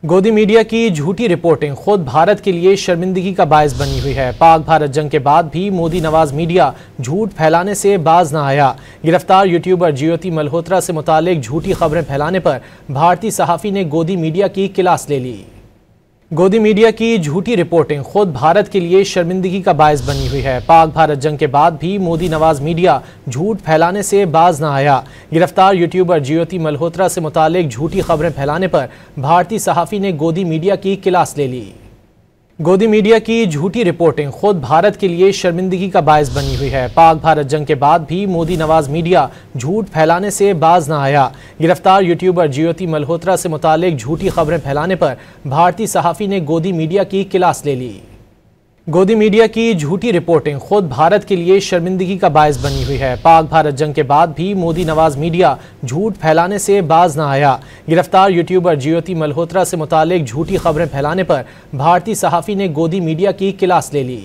गोदी मीडिया की झूठी रिपोर्टिंग खुद भारत के लिए शर्मिंदगी का बायस बनी हुई है। पाक भारत जंग के बाद भी मोदी नवाज मीडिया झूठ फैलाने से बाज न आया। गिरफ्तार यूट्यूबर ज्योति मल्होत्रा से मुतालिक झूठी खबरें फैलाने पर भारतीय सहाफ़ी ने गोदी मीडिया की क्लास ले ली। गोदी मीडिया की झूठी रिपोर्टिंग खुद भारत के लिए शर्मिंदगी का बायस बनी हुई है। पाक भारत जंग के बाद भी मोदी नवाज मीडिया झूठ फैलाने से बाज न आया। गिरफ्तार यूट्यूबर ज्योति मल्होत्रा से मुतालिक झूठी खबरें फैलाने पर भारतीय सहाफ़ी ने गोदी मीडिया की क्लास ले ली। गोदी मीडिया की झूठी रिपोर्टिंग खुद भारत के लिए शर्मिंदगी का बायस बनी हुई है। पाक भारत जंग के बाद भी मोदी नवाज मीडिया झूठ फैलाने से बाज न आया। गिरफ्तार यूट्यूबर ज्योति मल्होत्रा से मुतालिक झूठी खबरें फैलाने पर भारतीय सहाफ़ी ने गोदी मीडिया की क्लास ले ली। गोदी मीडिया की झूठी रिपोर्टिंग खुद भारत के लिए शर्मिंदगी का बायस बनी हुई है। पाक भारत जंग के बाद भी मोदी नवाज मीडिया झूठ फैलाने से बाज न आया। गिरफ्तार यूट्यूबर ज्योति मल्होत्रा से मुतालिक झूठी खबरें फैलाने पर भारतीय सहाफ़ी ने गोदी मीडिया की क्लास ले ली।